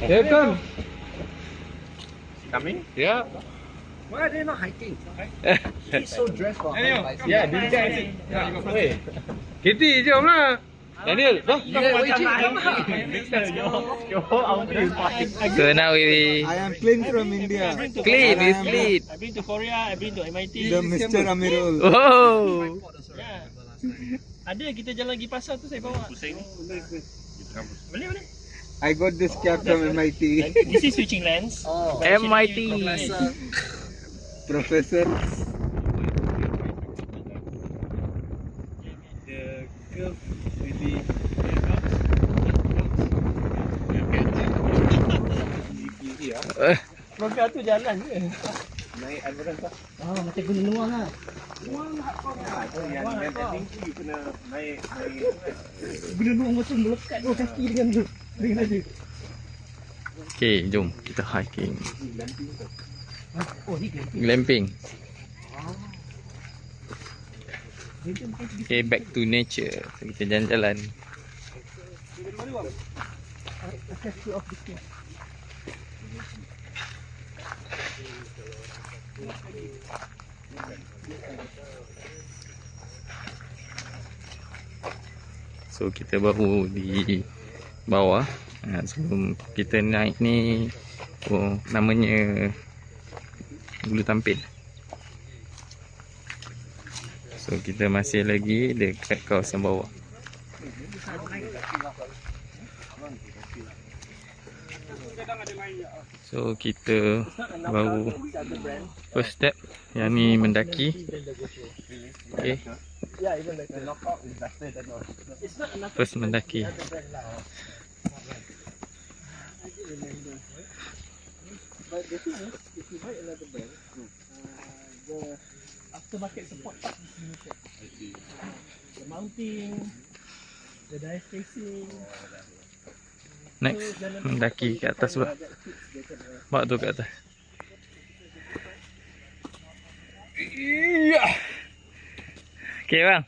Hilton. Coming? Yeah. Why are they not hiking? He's so dressed for hiking. Yeah, this guy. Wait. Kitty, jom lah. Daniel, jom. So now we I am clean from India. clean, And I is am clean. I've been to Korea, I've been to MIT. The Mr. Amirul. Oh, Yeah. Ada kita jalan pergi pasar tu saya bawa. Boleh boleh. I got this cap from MIT. This is switching lens. Oh, MIT. Professor. The curve with the Program tu jalan je. Naik ambulans tak? oh macam gunung luar lah. Yang tinggi you kena naik. Gunung luar macam melekat dua kaki dengan dia. Okay, jom kita hiking. Oh, ni glamping. Glamping. Okay, back to nature. So, kita jalan-jalan. So kita baru di bawah. Sebelum kita naik ni, oh, namanya Bulu Tampin. So kita masih lagi dekat kawasan bawah. So kita baru first step, yang ni mendaki. Okay, Yeah, even like the knockout is better than all. It's not enough. first mendaki. But the thing is, if you buy another brand, the aftermarket support part is limited. The mounting, the dive spacing. Next, mendaki ke atas pula. Bawa tu ke atas. Okay bang.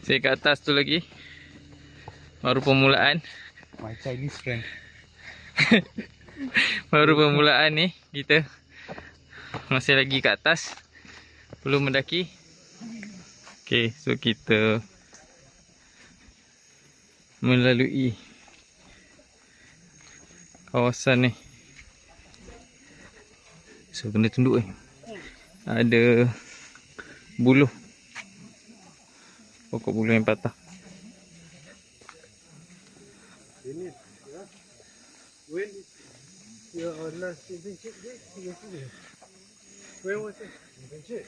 Saya ke atas tu lagi. Baru permulaan. My Chinese friend. Baru permulaan ni. Kita masih lagi ke atas. Belum mendaki. Okay, so kita melalui kawasan ni. So kena tunduk ni. Ada buluh. Pokok buluh yang patah. When your last internship day? When was it? Internship?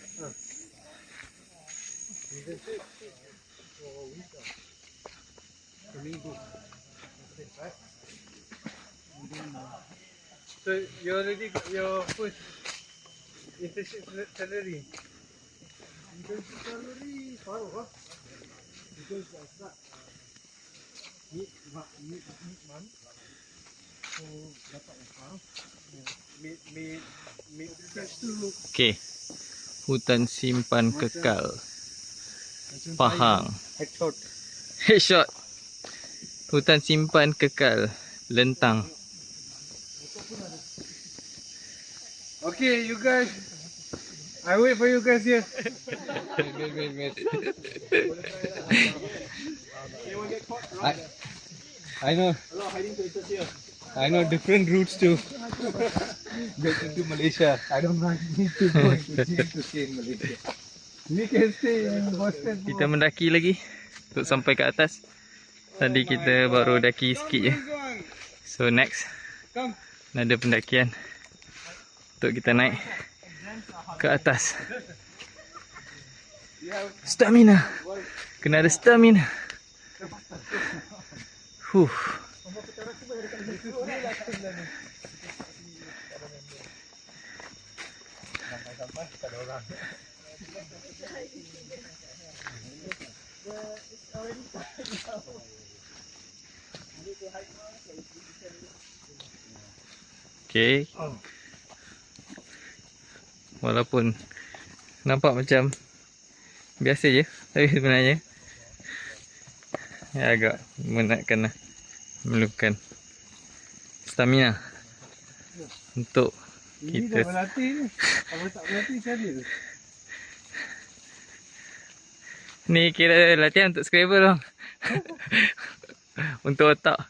Internship for a week. Seminggu. Okay, right? So you already got your first internship salary? Internship salary baru lah. Because I start mid-month. So dapat yang mid stretch tu. Okay, hutan simpan kekal Pahang. Headshot. Headshot. Hutan simpan kekal Lentang. Okay, you guys. I wait for you guys here. I know. I know different routes to get into Malaysia. I don't need to go into jail to stay in Malaysia. We can stay in Boston. Kita mendaki lagi untuk sampai ke atas. Tadi kita baru daki sikit je. So next, ada pendakian untuk kita naik ke atas. Stamina. Kena ada stamina. Okay. Walaupun nampak macam biasa je, tapi sebenarnya agak menatkan lah. Memerlukan stamina untuk Ini kita dah berlatih ni. Kalau tak berlatih macam mana? ni kira latihan untuk Scrabble bang. Untuk otak.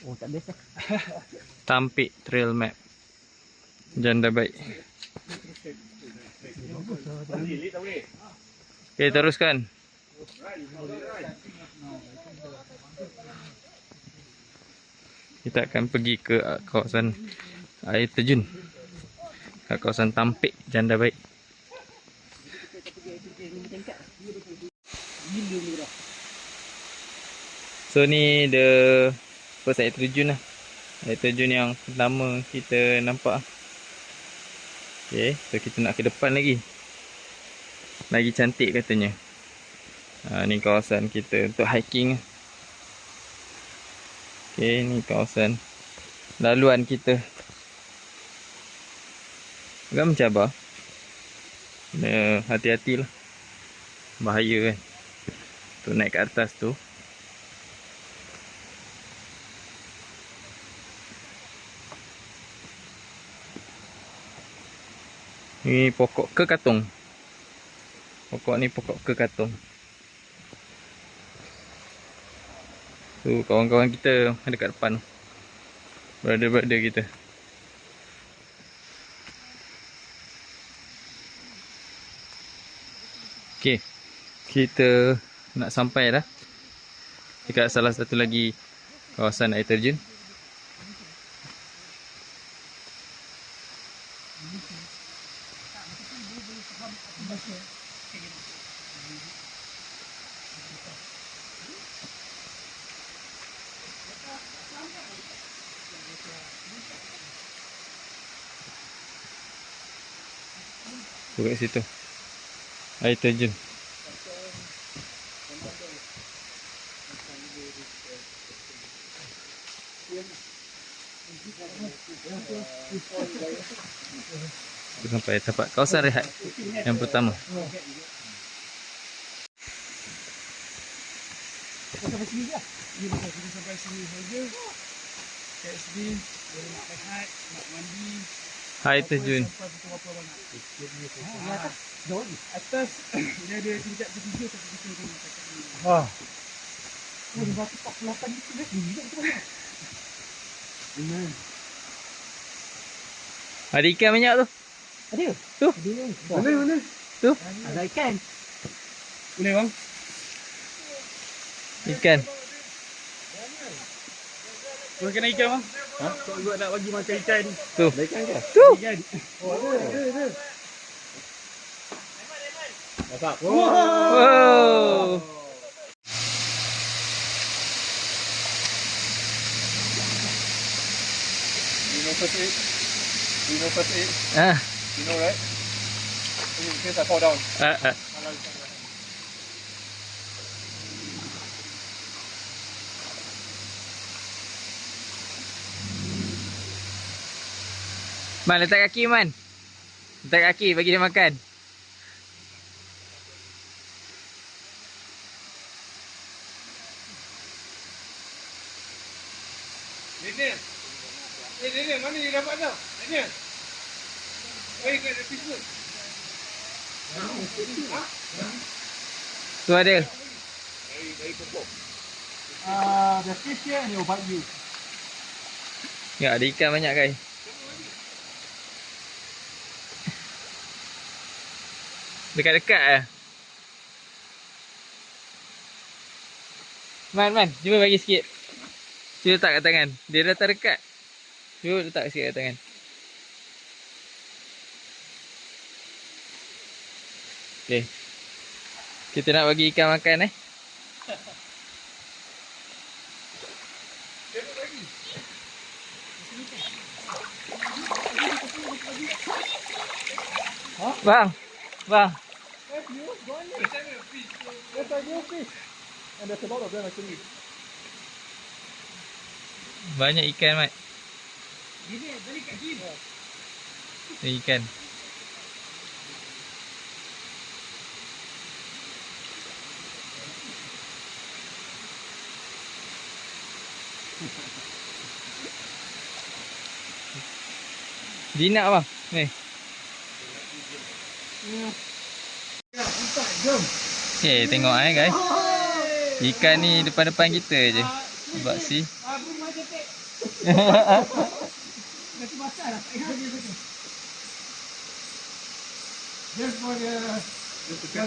Oh, tak biasa. Tampik trail map. Janda baik. Okay, teruskan. Kita akan pergi ke kawasan air terjun. Kat kawasan Tampik Janda Baik. So ni the first air terjun lah. Air terjun yang pertama kita nampak. Okay, so kita nak ke depan lagi. Lagi cantik katanya. Ni kawasan kita untuk hiking. Okay, ni kawasan laluan kita. Agak mencabar. Kena hati-hatilah. Bahaya kan. Untuk naik ke atas tu. Ni pokok kekatung. Pokok ni pokok kekatung. Tu kawan-kawan kita ada kat depan. Brother-brother kita. Okey. Kita nak sampai dah. Dekat salah satu lagi kawasan air terjun. Tu kat situ. Air terjun. Kita sampai tempat kawasan rehat yang pertama. Sampai sini je. Kita sampai sini saja. Kat sini, boleh nak rehat, nak mandi. Air terjun. Atas dia ada tingkat ketiga tapi kita kena cakap ni. Ah. Oh, dia batu 48 meter dah. Gila kita banyak. Ada ikan banyak tu. Ada? Tu. Mana? Tu. Ada ikan. Boleh bang? Ikan. Kau kena ikan bang? Ha? Kau juga nak bagi makan ikan. Tu. Ada ikan ke? Tu. Ikan. Oh, ada. Dapat. Wow. You know first aid? You know first aid? Ah. You know right? In case I fall down. Man, letak kaki Man. Letak kaki bagi dia makan. Daniel, mana dia dapat tau? Daniel. Where you get the fish food? Tu ada. The fish here and he'll bite you. Ya, ada ikan banyak guys. Dekat-dekat lah. Man, cuba bagi sikit. Cuba letak kat tangan. Dia dah terdekat. Cuba letak sikit kat tangan. Okay. Kita nak bagi ikan makan Bang. Bang. Yes, I do fish. And there's a lot of them actually. Banyak ikan, Mat. Ni ikan. Jinak bang. Ni. Tengok guys. Ikan ni depan-depan kita je. Nampak si.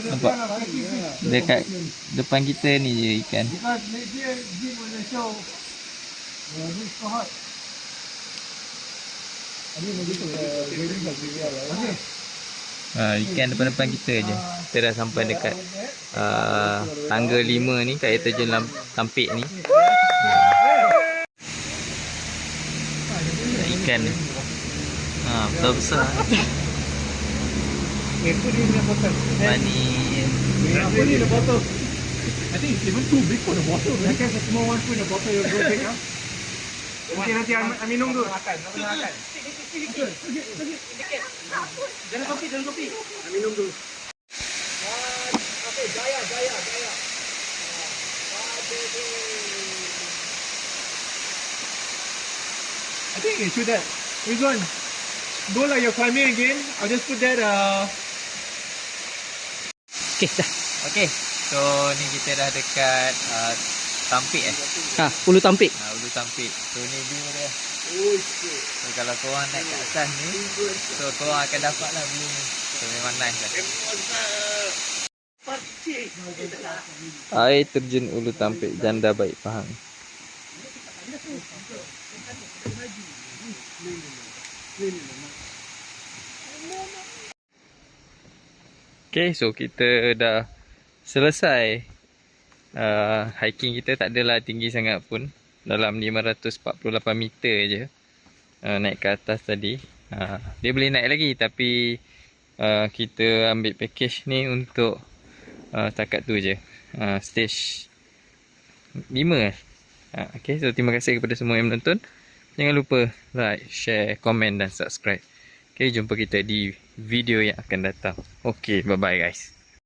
Nampak. Dekat depan kita ni je ikan. Ikan depan-depan kita je. Kita dah sampai dekat tangga 5 ni, kat air terjun Tampik ni. Ikan ni besar-besar. Manis. I think it's even too big for the bottle. I guess a small one put in the bottle you'll go big, huh? Nanti minum dulu. Makan. Jangan kopi. Minum dulu. Okay, gaya. I think you should that. Which one? Go like you're climbing again. I'll just put that Okay, dah. Okay. So ni kita dah dekat Tampik Ulu Tampik. Ulu Tampik. So ni view dia. So kalau korang naik kat atas ni, so korang akan dapat lah view ni. So memang nice lah. Air terjun Ulu Tampik, Janda Baik Pahang. Okay, so kita dah selesai hiking kita. Tak adalah tinggi sangat pun, dalam 548 meter je naik ke atas tadi. Dia boleh naik lagi, tapi kita ambil package ni untuk setakat tu je, stage 5. Okay, so terima kasih kepada semua yang menonton. Jangan lupa like, share, komen dan subscribe. Okay, jumpa kita di video yang akan datang. Okay, bye bye guys.